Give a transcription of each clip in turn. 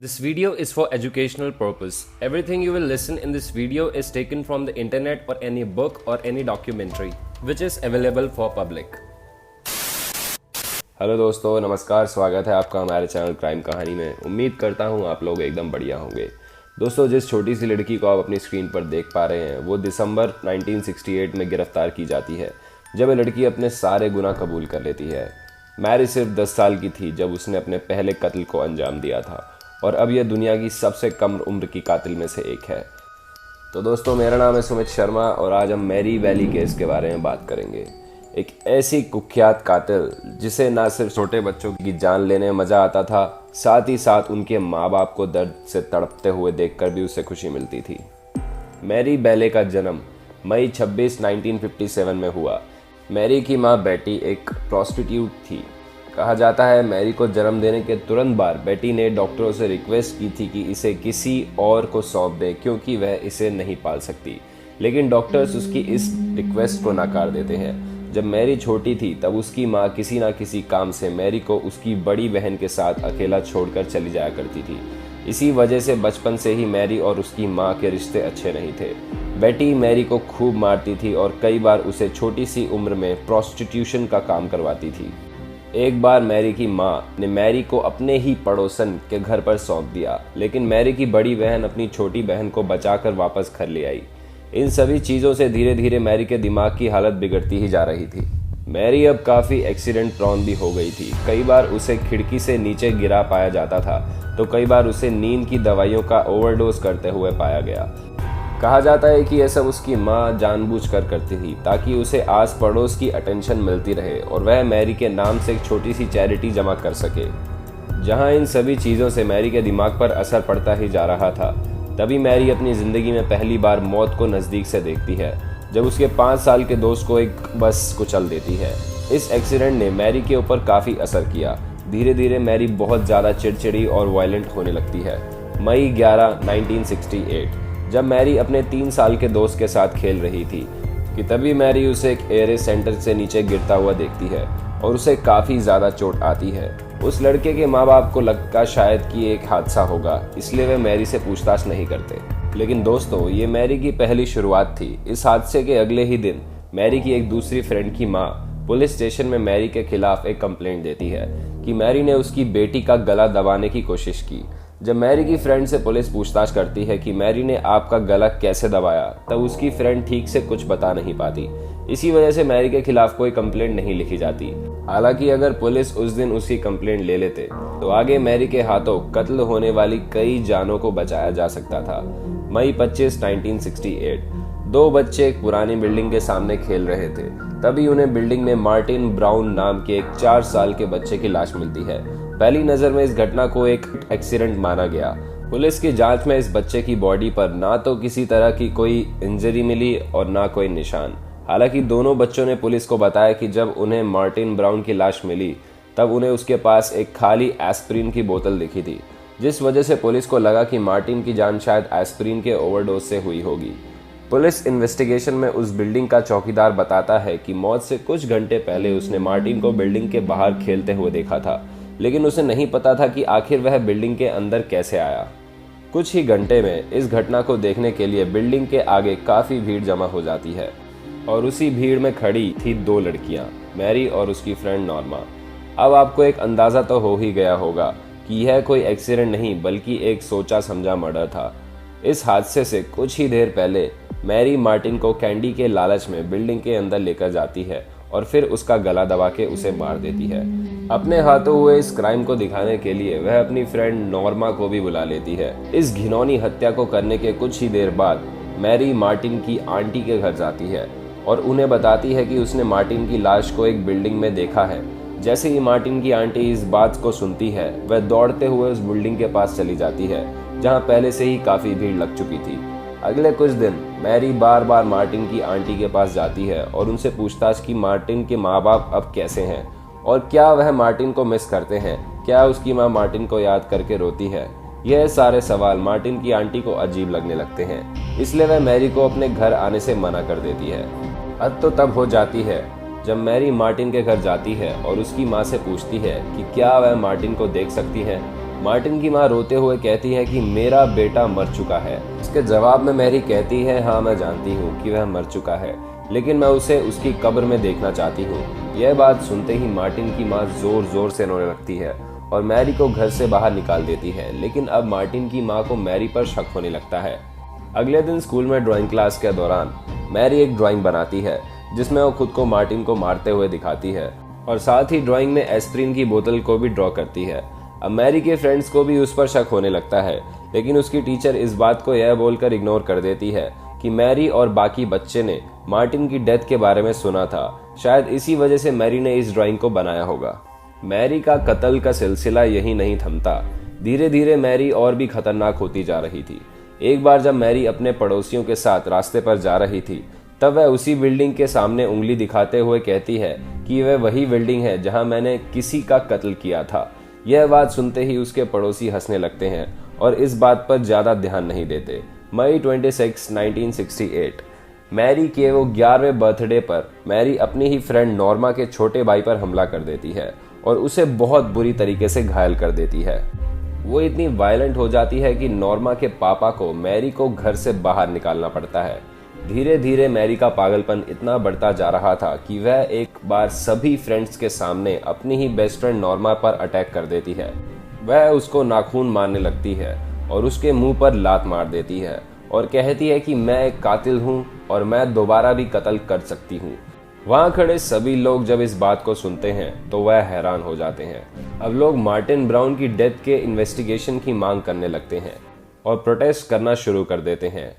This video is for educational purpose. Everything you will listen in this video is taken from the internet or any book or any documentary which is available for public. Hello दोस्तों, नमस्कार। स्वागत है आपका हमारे channel crime कहानी में। उम्मीद करता हूँ आप लोग एकदम बढ़िया होंगे। दोस्तों, जिस छोटी सी लड़की को आप अपनी स्क्रीन पर देख पा रहे हैं वो दिसंबर 1968 में गिरफ्तार की जाती है, जब ये लड़की अपने सारे गुनाह कबूल कर लेती है। मैरी सिर्फ 10 साल की थी जब उसने अपने पहले कत्ल को अंजाम दिया था और अब यह दुनिया की सबसे कम उम्र की कातिल में से एक है। तो दोस्तों, मेरा नाम है सुमित शर्मा और आज हम मैरी वैली केस के बारे में बात करेंगे। एक ऐसी कुख्यात कातिल जिसे ना सिर्फ छोटे बच्चों की जान लेने में मज़ा आता था, साथ ही साथ उनके माँ बाप को दर्द से तड़पते हुए देखकर भी उसे खुशी मिलती थी। मैरी बेले का जन्म मई 26, 1957 में हुआ। मैरी की माँ बेटी एक प्रोस्टिट्यूट थी। कहा जाता है मैरी को जन्म देने के तुरंत बाद बेटी ने डॉक्टरों से रिक्वेस्ट की थी कि इसे किसी और को सौंप दें क्योंकि वह इसे नहीं पाल सकती, लेकिन डॉक्टर्स उसकी इस रिक्वेस्ट को नकार देते हैं। जब मैरी छोटी थी तब उसकी माँ किसी ना किसी काम से मैरी को उसकी बड़ी बहन के साथ अकेला छोड़कर चली जाया करती थी। इसी वजह से बचपन से ही मैरी और उसकी माँ के रिश्ते अच्छे नहीं थे। बेटी मैरी को खूब मारती थी और कई बार उसे छोटी सी उम्र में प्रोस्टिट्यूशन का काम करवाती थी। एक बार मैरी की माँ ने मैरी को अपने ही पड़ोसन के घर पर सौंप दिया, लेकिन मैरी की बड़ी बहन अपनी छोटी बहन को बचाकर वापस घर ले आई। इन सभी चीज़ों से धीरे धीरे मैरी के दिमाग की हालत बिगड़ती ही जा रही थी। मैरी अब काफ़ी एक्सीडेंट प्रॉन भी हो गई थी। कई बार उसे खिड़की से नीचे गिरा पाया जाता था तो कई बार उसे नींद की दवाइयों का ओवरडोज करते हुए पाया गया। कहा जाता है कि यह सब उसकी माँ जानबूझकर करती थी ताकि उसे आस पड़ोस की अटेंशन मिलती रहे और वह मैरी के नाम से एक छोटी सी चैरिटी जमा कर सके। जहाँ इन सभी चीज़ों से मैरी के दिमाग पर असर पड़ता ही जा रहा था, तभी मैरी अपनी ज़िंदगी में पहली बार मौत को नज़दीक से देखती है जब उसके 5 साल के दोस्त को एक बस कुचल देती है। इस एक्सीडेंट ने मैरी के ऊपर काफ़ी असर किया। धीरे धीरे मैरी बहुत ज़्यादा चिड़चिड़ी और वायलेंट होने लगती है। मई 11, 1968 जब मैरी अपने 3 साल के दोस्त के साथ खेल रही थी कि तभी मैरी उसे एक एयर सेंटर से नीचे गिरता हुआ देखती है और उसे काफ़ी ज़्यादा चोट आती है। उस लड़के के माँ बाप को लगता शायद कि एक हादसा होगा, इसलिए वे मैरी से पूछताछ नहीं करते। लेकिन दोस्तों, ये मैरी की पहली शुरुआत थी। इस हादसे के अगले ही दिन मैरी की एक दूसरी फ्रेंड की माँ पुलिस स्टेशन में मैरी के खिलाफ एक कंप्लेंट देती है कि मैरी ने उसकी बेटी का गला दबाने की कोशिश की। जब मैरी की फ्रेंड से पुलिस पूछताछ करती है कि मैरी ने आपका गला कैसे दबाया, तब उसकी फ्रेंड ठीक से कुछ बता नहीं पाती। इसी वजह से मैरी के खिलाफ कोई कंप्लेंट नहीं लिखी जाती। हालांकि अगर पुलिस उस दिन उसकी कंप्लेंट ले लेते तो आगे मैरी के हाथों कत्ल होने वाली कई जानों को बचाया जा सकता था। मई 25, 1968 2 बच्चे एक पुरानी बिल्डिंग के सामने खेल रहे थे। तभी उन्हें बिल्डिंग में मार्टिन ब्राउन नाम के एक 4 साल के बच्चे की लाश मिलती है। पहली नजर में इस घटना को एक एक्सीडेंट माना गया। पुलिस की जांच में इस बच्चे की बॉडी पर ना तो किसी तरह की कोई इंजरी मिली और ना कोई निशान। हालांकि दोनों बच्चों ने पुलिस को बताया कि जब उन्हें मार्टिन ब्राउन की लाश मिली तब उन्हें उसके पास एक खाली एस्प्रिन की बोतल दिखी थी, जिस वजह से पुलिस को लगा कि मार्टिन की जान शायद एस्प्रिन के ओवरडोज से हुई होगी। पुलिस इन्वेस्टिगेशन में उस बिल्डिंग का चौकीदार बताता है कि मौत से कुछ घंटे पहले उसने मार्टिन को बिल्डिंग के बाहर खेलते हुए देखा था, लेकिन उसे नहीं पता था कि आखिर वह बिल्डिंग के अंदर कैसे आया। कुछ ही घंटे में इस घटना को देखने के लिए बिल्डिंग के आगे काफ़ी भीड़ जमा हो जाती है और उसी भीड़ में खड़ी थी 2 लड़कियां, मैरी और उसकी फ्रेंड नॉर्मा। अब आपको एक अंदाज़ा तो हो ही गया होगा कि यह कोई एक्सीडेंट नहीं बल्कि एक सोचा समझा मर्डर था। इस हादसे से कुछ ही देर पहले मैरी मार्टिन को कैंडी के लालच में बिल्डिंग के अंदर लेकर जाती है और फिर उसका गला दबा के उसे मार देती है। अपने हाथों हुए इस क्राइम को दिखाने के लिए वह अपनी फ्रेंड नॉर्मा को भी बुला लेती है। इस घिनौनी हत्या को करने के कुछ ही देर बाद मैरी मार्टिन की आंटी के घर जाती है और उन्हें बताती है कि उसने मार्टिन की लाश को एक बिल्डिंग में देखा है। जैसे ही मार्टिन की आंटी इस बात को सुनती है, वह दौड़ते हुए उस बिल्डिंग के पास चली जाती है जहां पहले से ही काफ़ी भीड़ लग चुकी थी। अगले कुछ दिन मैरी बार बार मार्टिन की आंटी के पास जाती है और उनसे पूछताछ कि मार्टिन के माँ बाप अब कैसे हैं और क्या वह मार्टिन को मिस करते हैं, क्या उसकी माँ मार्टिन को याद करके रोती है। यह सारे सवाल मार्टिन की आंटी को अजीब लगने लगते हैं, इसलिए वह मैरी को अपने घर आने से मना कर देती है। हद तो तब हो जाती है जब मैरी मार्टिन के घर जाती है और उसकी माँ से पूछती है कि क्या वह मार्टिन को देख सकती है, मार्टिन की माँ रोते हुए कहती है कि मेरा बेटा मर चुका है। इसके जवाब में मैरी कहती है, हाँ मैं जानती हूँ कि वह मर चुका है, लेकिन मैं उसे उसकी कब्र में देखना चाहती हूँ। यह बात सुनते ही मार्टिन की माँ जोर जोर से रोने लगती है और मैरी को घर से बाहर निकाल देती है। लेकिन अब मार्टिन की माँ को मैरी पर शक होने लगता है। अगले दिन स्कूल में ड्राइंग क्लास के दौरान मैरी एक ड्राइंग बनाती है जिसमें वो खुद को मार्टिन को मारते हुए दिखाती है और साथ ही ड्राइंग में एस्प्रिन की बोतल को भी ड्रॉ करती है। अब मैरी के फ्रेंड्स को भी उस पर शक होने लगता है, लेकिन उसकी टीचर इस बात को यह बोलकर इग्नोर कर देती है कि मैरी और बाकी बच्चे ने मार्टिन की डेथ के बारे में सुना था। शायद इसी वजह से मैरी ने इस ड्राइंग को बनाया होगा। मैरी का कत्ल का सिलसिला यही नहीं थमता। धीरे धीरे मैरी और भी खतरनाक होती जा रही थी। एक बार जब मैरी अपने पड़ोसियों के साथ रास्ते पर जा रही थी, तब वह उसी बिल्डिंग के सामने उंगली दिखाते हुए कहती है कि वह वही बिल्डिंग है जहां मैंने किसी का कत्ल किया था। यह बात सुनते ही उसके पड़ोसी हंसने लगते हैं और इस बात पर ज्यादा ध्यान नहीं देते। मई 26, 1968 मैरी के वो 11वें बर्थडे पर मैरी अपनी ही फ्रेंड नॉर्मा के छोटे भाई पर हमला कर देती है और उसे बहुत बुरी तरीके से घायल कर देती है। वो इतनी वायलेंट हो जाती है कि नॉर्मा के पापा को मैरी को घर से बाहर निकालना पड़ता है। धीरे धीरे मैरी का पागलपन इतना बढ़ता जा रहा था कि वह एक बार सभी फ्रेंड्स के सामने अपनी ही बेस्ट फ्रेंड नॉर्मा पर अटैक कर देती है। वह उसको नाखून मारने लगती है और उसके मुंह पर लात मार देती है और कहती है कि मैं एक कातिल हूँ और मैं दोबारा भी कत्ल कर सकती हूँ। वहां खड़े सभी लोग जब इस बात को सुनते हैं तो वह हैरान हो जाते हैं। अब लोग मार्टिन ब्राउन की डेथ के इन्वेस्टिगेशन की मांग करने लगते हैं और प्रोटेस्ट करना शुरू कर देते हैं।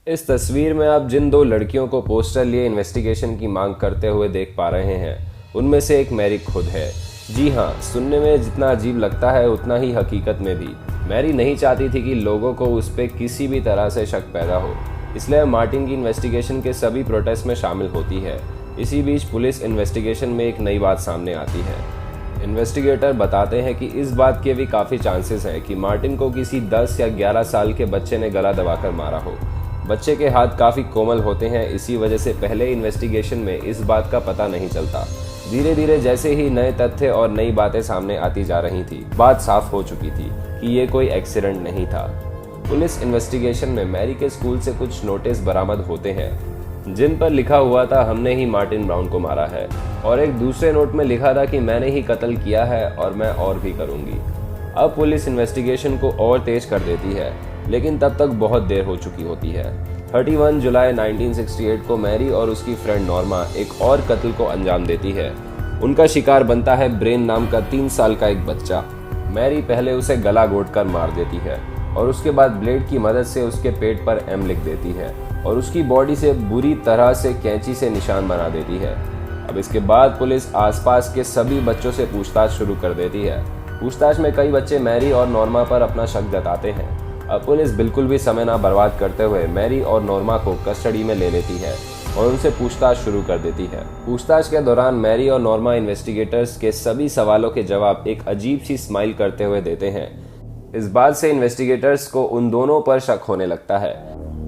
इस तस्वीर में आप जिन दो लड़कियों को पोस्टर लिए इन्वेस्टिगेशन की मांग करते हुए देख पा रहे हैं, उनमें से एक मैरी खुद है। जी हाँ, सुनने में जितना अजीब लगता है उतना ही हकीकत में भी मैरी नहीं चाहती थी कि लोगों को उस पर किसी भी तरह से शक पैदा हो, इसलिए मार्टिन की इन्वेस्टिगेशन के सभी प्रोटेस्ट में शामिल होती है। इसी बीच पुलिस इन्वेस्टिगेशन में एक नई बात सामने आती है। इन्वेस्टिगेटर बताते हैं कि इस बात के भी काफ़ी चांसेस हैं कि मार्टिन को किसी 10 या 11 साल के बच्चे ने गला दबाकर मारा हो। बच्चे के हाथ काफ़ी कोमल होते हैं, इसी वजह से पहले इन्वेस्टिगेशन में इस बात का पता नहीं चलता। धीरे धीरे जैसे ही नए तथ्य और नई बातें सामने आती जा रही थी, बात साफ हो चुकी थी कि ये कोई एक्सीडेंट नहीं था। पुलिस इन्वेस्टिगेशन में मैरी के स्कूल से कुछ नोटिस बरामद होते हैं जिन पर लिखा हुआ था हमने ही मार्टिन ब्राउन को मारा है, और एक दूसरे नोट में लिखा था कि मैंने ही कत्ल किया है और मैं और भी करूंगी। अब पुलिस इन्वेस्टिगेशन को और तेज कर देती है, लेकिन तब तक बहुत देर हो चुकी होती है। 31 जुलाई 1968 को मैरी और उसकी फ्रेंड नॉर्मा एक और कत्ल को अंजाम देती है। उनका शिकार बनता है ब्रेन नाम का 3 साल का एक बच्चा। मैरी पहले उसे गला घोंटकर मार देती है और उसके बाद ब्लेड की मदद से उसके पेट पर एम लिख देती है और उसकी बॉडी से बुरी तरह से कैंची से निशान बना देती है। अब इसके बाद पुलिस आसपास के सभी बच्चों से पूछताछ शुरू कर देती है। पूछताछ में कई बच्चे मैरी और नॉर्मा पर अपना शक जताते हैं। अब पुलिस बिल्कुल भी समय ना बर्बाद करते हुए मैरी और नॉर्मा को कस्टडी में ले लेती है और उनसे पूछताछ शुरू कर देती है। पूछताछ के दौरान मैरी और नॉर्मा इन्वेस्टिगेटर्स के सभी सवालों के जवाब एक अजीब सी स्माइल करते हुए देते हैं। इस बात से इन्वेस्टिगेटर्स को उन दोनों पर शक होने लगता है,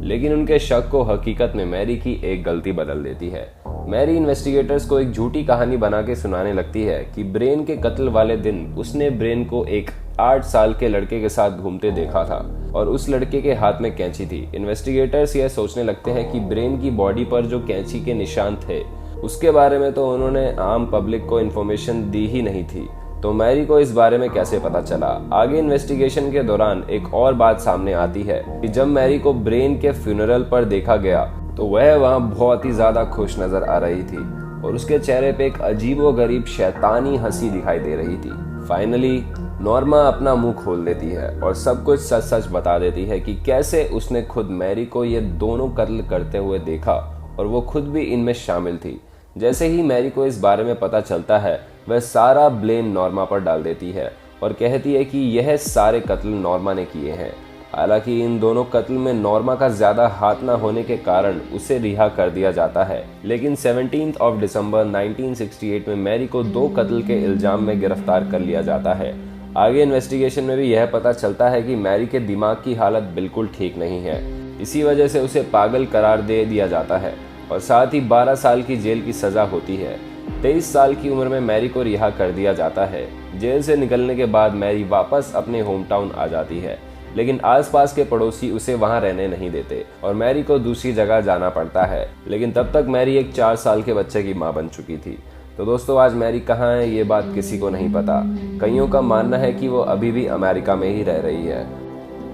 लेकिन उनके शक को हकीकत में मैरी की एक गलती बदल देती है। मैरी इन्वेस्टिगेटर्स को एक झूठी कहानी बना के सुनाने लगती है कि ब्रेन के कत्ल वाले दिन उसने ब्रेन को एक 8 साल के लड़के के साथ घूमते देखा था और उस लड़के के हाथ में कैंची थी। इन्वेस्टिगेटर्स यह सोचने लगते हैं कि ब्रेन की बॉडी पर जो कैंची के निशान थे उसके बारे में तो उन्होंने आम पब्लिक को इन्फॉर्मेशन दी ही नहीं थी, तो मैरी को इस बारे में कैसे पता चला। आगे इन्वेस्टिगेशन के दौरान एक और बात सामने आती है कि जब मैरी को ब्रेन के फ्यूनरल पर देखा गया तो वह वहां बहुत ही ज्यादा खुश नजर आ रही थी और उसके चेहरे पे एक अजीबोगरीब शैतानी हंसी दिखाई दे रही थी। फाइनली नॉर्मा अपना मुंह खोल देती है और सब कुछ सच सच बता देती है कि कैसे उसने खुद मैरी को ये दोनों कत्ल करते हुए देखा और वो खुद भी इनमें शामिल थी। जैसे ही मैरी को इस बारे में पता चलता है, वह सारा ब्लेम नॉर्मा पर डाल देती है और कहती है कि यह सारे कत्ल नॉर्मा ने किए हैं। हालांकि इन दोनों कत्ल में नॉर्मा का ज्यादा हाथ न होने के कारण उसे रिहा कर दिया जाता है, लेकिन 17 दिसंबर 1968 में मैरी को 2 कत्ल के इल्जाम में गिरफ्तार कर लिया जाता है। आगे इन्वेस्टिगेशन में भी यह पता चलता है कि मैरी के दिमाग की हालत बिल्कुल ठीक नहीं है, इसी वजह से उसे पागल करार दे दिया जाता है और साथ ही 12 साल की जेल की सजा होती है। 23 साल की उम्र में मैरी को रिहा कर दिया जाता है। जेल से निकलने के बाद मैरी वापस अपने होम टाउन आ जाती है, लेकिन आसपास के पड़ोसी उसे वहां रहने नहीं देते और मैरी को दूसरी जगह जाना पड़ता है। लेकिन तब तक मैरी एक 4 साल के बच्चे की मां बन चुकी थी। तो दोस्तों, आज मैरी कहाँ है ये बात किसी को नहीं पता। कईयों का मानना है कि वो अभी भी अमेरिका में ही रह रही है।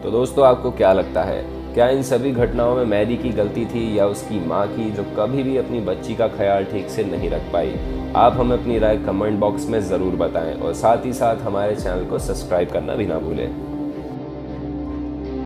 तो दोस्तों, आपको क्या लगता है, क्या इन सभी घटनाओं में मैरी की गलती थी या उसकी माँ की, जो कभी भी अपनी बच्ची का ख्याल ठीक से नहीं रख पाई? आप हमें अपनी राय कमेंट बॉक्स में ज़रूर बताएं और साथ ही साथ हमारे चैनल को सब्सक्राइब करना भी ना भूलें।